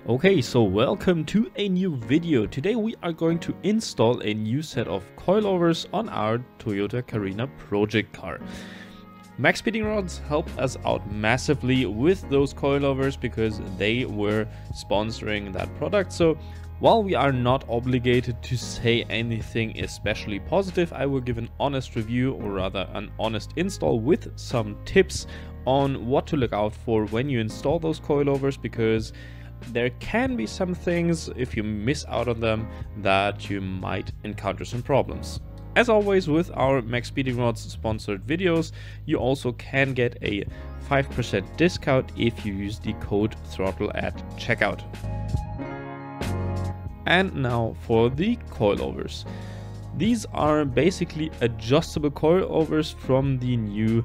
Okay, so welcome to a new video. Today we are going to install a new set of coilovers on our Toyota Carina project car. Maxpeedingrods helped us out massively with those coilovers because they were sponsoring that product. So while we are not obligated to say anything especially positive, I will give an honest review, or rather an honest install with some tips on what to look out for when you install those coilovers, because there can be some things, if you miss out on them, that you might encounter some problems. As always with our Maxpeedingrods sponsored videos, you also can get a 5% discount if you use the code throttle at checkout. And now for the coilovers. These are basically adjustable coilovers from the new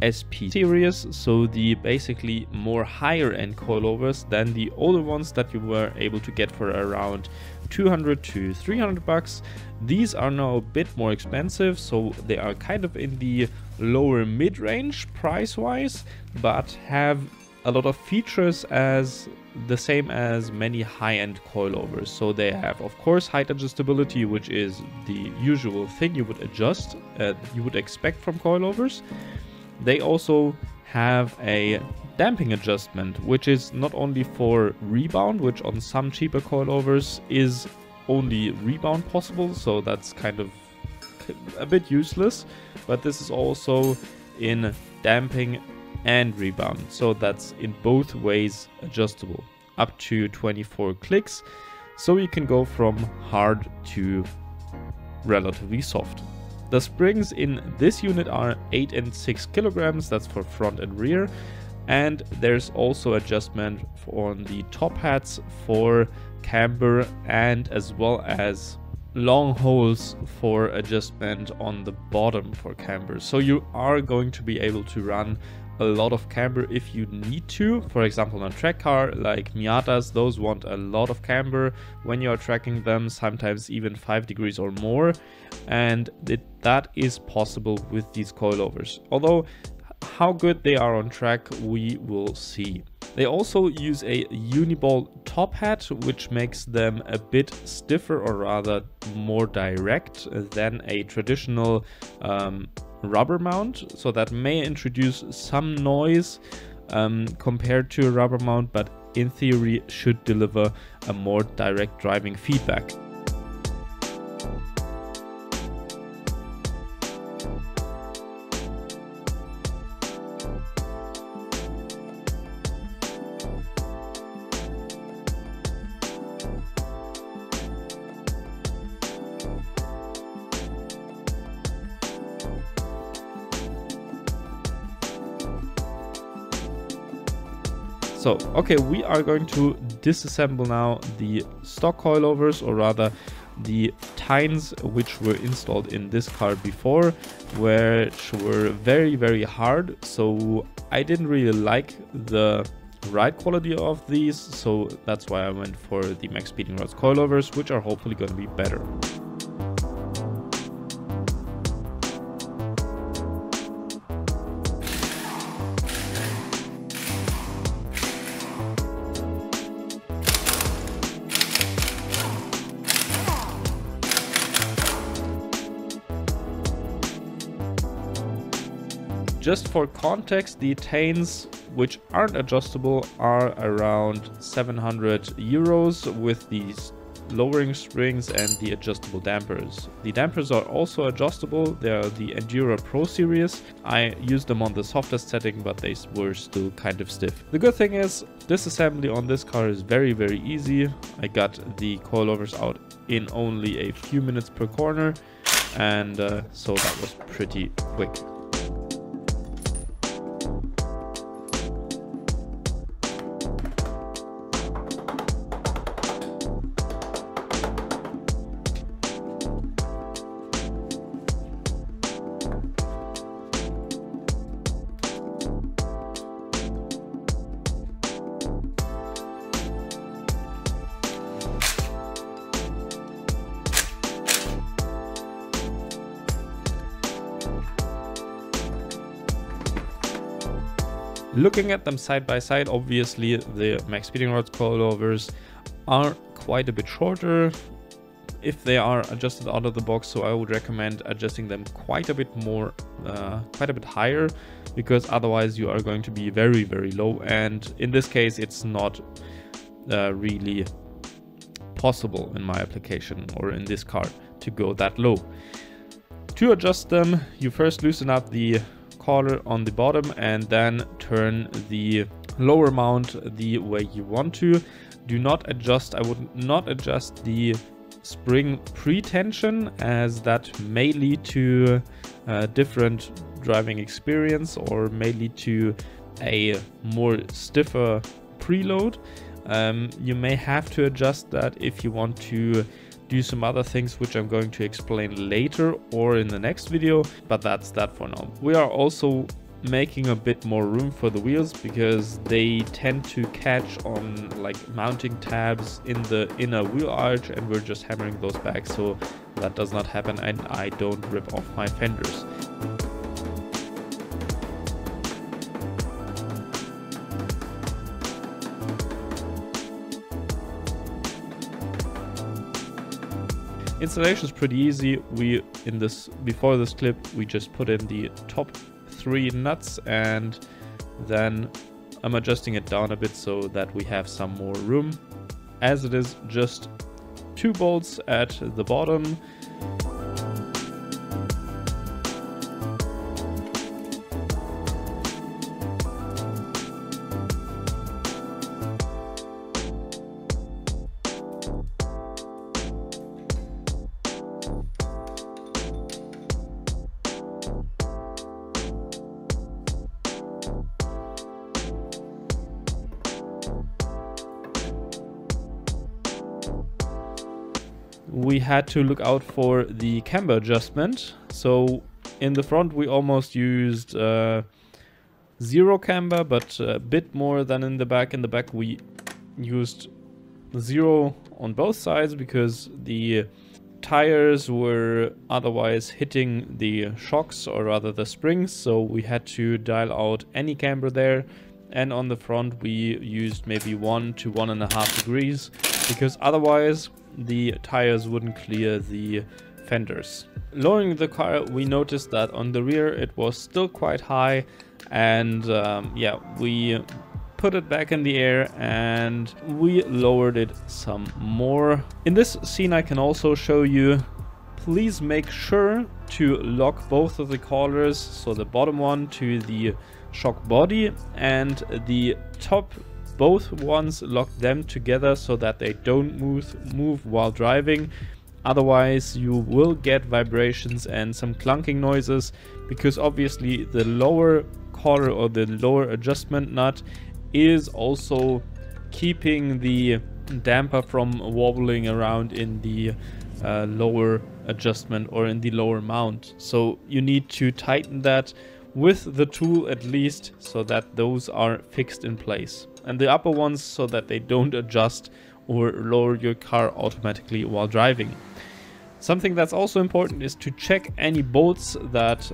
SP series, so the basically more higher end coilovers than the older ones that you were able to get for around 200 to 300 bucks. These are now a bit more expensive, so they are kind of in the lower mid-range price wise, but have a lot of features as the same as many high-end coilovers. So they have, of course, height adjustability, which is the usual thing you would expect from coilovers. They also have a damping adjustment, which is not only for rebound, which on some cheaper coilovers is only rebound possible, so that's kind of a bit useless, but this is also in damping and rebound, so that's in both ways adjustable, up to 24 clicks, so you can go from hard to relatively soft. The springs in this unit are 8 and 6 kilograms, that's for front and rear, and there's also adjustment on the top hats for camber, and as well as long holes for adjustment on the bottom for camber. So you are going to be able to run a lot of camber if you need to. For example, on a track car like Miatas, those want a lot of camber when you are tracking them, sometimes even 5 degrees or more, and that is possible with these coilovers. Although how good they are on track, we will see. They also use a uniball top hat, which makes them a bit stiffer, or rather more direct than a traditional rubber mount, so that may introduce some noise compared to a rubber mount, but in theory should deliver a more direct driving feedback. So, okay, we are going to disassemble now the stock coilovers, or rather the TEINs, which were installed in this car before, which were very, very hard. So I didn't really like the ride quality of these, so that's why I went for the Maxpeedingrods coilovers, which are hopefully going to be better. Just for context, the TEINs, which aren't adjustable, are around 700 euros with these lowering springs and the adjustable dampers. The dampers are also adjustable. They are the Enduro Pro series. I used them on the softest setting, but they were still kind of stiff. The good thing is, disassembly on this car is very, very easy. I got the coilovers out in only a few minutes per corner, and so that was pretty quick. Looking at them side by side, obviously the Maxpeedingrods coilovers are quite a bit shorter if they are adjusted out of the box, so I would recommend adjusting them quite a bit higher, because otherwise you are going to be very, very low, and in this case it's not really possible in my application or in this car to go that low. To adjust them, you first loosen up the collar on the bottom and then turn the lower mount the way you want to. Do not adjust, I would not adjust the spring pre-tension, as that may lead to different driving experience or may lead to a more stiffer preload. You may have to adjust that if you want to do some other things, which I'm going to explain later or in the next video, but that's that for now. We are also making a bit more room for the wheels, because they tend to catch on like mounting tabs in the inner wheel arch, and we're just hammering those back so that does not happen and I don't rip off my fenders. Installation is pretty easy. Before this clip, we just put in the top 3 nuts, and then I'm adjusting it down a bit so that we have some more room. As it is, just 2 bolts at the bottom. We had to look out for the camber adjustment. So in the front we almost used 0 camber, but a bit more than in the back. In the back we used 0 on both sides because the tires were otherwise hitting the shocks, or rather the springs, so we had to dial out any camber there. And on the front we used maybe 1 to 1.5 degrees, because otherwise the tires wouldn't clear the fenders. Lowering the car, we noticed that on the rear it was still quite high, and yeah, we put it back in the air and we lowered it some more. In this scene I can also show you, please make sure to lock both of the collars, so the bottom one to the shock body and the top, both ones, lock them together so that they don't move while driving. Otherwise you will get vibrations and some clunking noises, because obviously the lower collar or the lower adjustment nut is also keeping the damper from wobbling around in the lower adjustment or in the lower mount. So you need to tighten that with the tool at least, so that those are fixed in place, and the upper ones so that they don't adjust or lower your car automatically while driving. Something that's also important is to check any bolts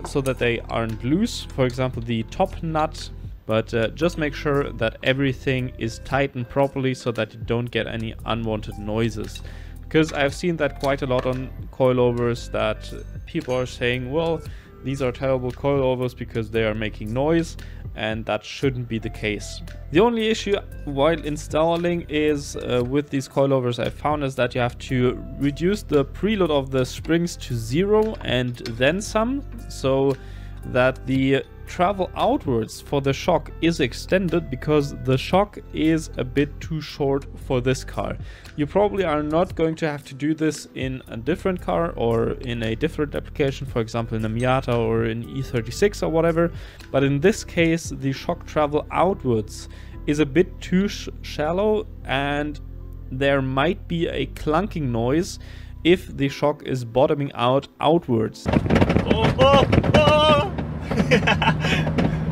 so that they aren't loose, for example the top nut, but just make sure that everything is tightened properly so that you don't get any unwanted noises. Because I've seen that quite a lot on coilovers, that people are saying, well, these are terrible coilovers because they are making noise, and that shouldn't be the case. The only issue while installing is with these coilovers I found is that you have to reduce the preload of the springs to 0 and then some, so that the travel outwards for the shock is extended, because the shock is a bit too short for this car. You probably are not going to have to do this in a different car or in a different application, for example in a Miata or in E36 or whatever, but in this case the shock travel outwards is a bit too shallow, and there might be a clunking noise if the shock is bottoming out outwards.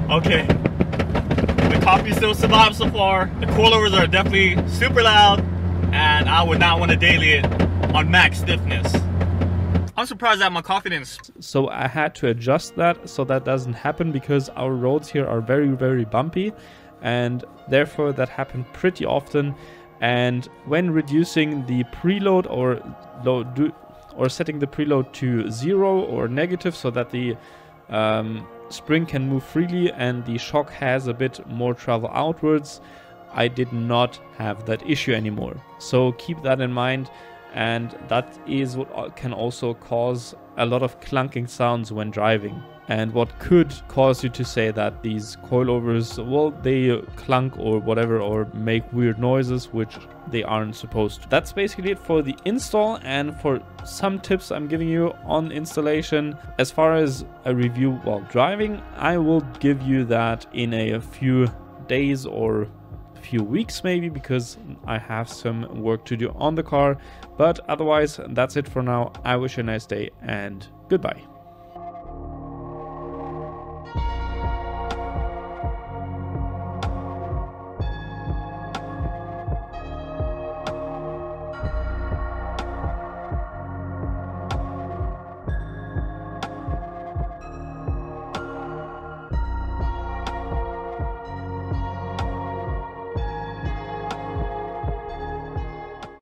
Okay, the coffee still survives so far. The coilovers are definitely super loud, and I would not want to daily it on max stiffness. I'm surprised that my coffee didn't. So I had to adjust that so that doesn't happen, because our roads here are very, very bumpy, and therefore that happened pretty often. And when reducing the preload or setting the preload to 0 or negative so that the spring can move freely and the shock has a bit more travel outwards, I did not have that issue anymore. So keep that in mind, and that is what can also cause a lot of clunking sounds when driving, and what could cause you to say that these coilovers, well, they clunk or whatever, or make weird noises which they aren't supposed to. That's basically it for the install and for some tips I'm giving you on installation. As far as a review while driving, I will give you that in a few days or few weeks maybe, because I have some work to do on the car. But otherwise, that's it for now. I wish you a nice day and goodbye.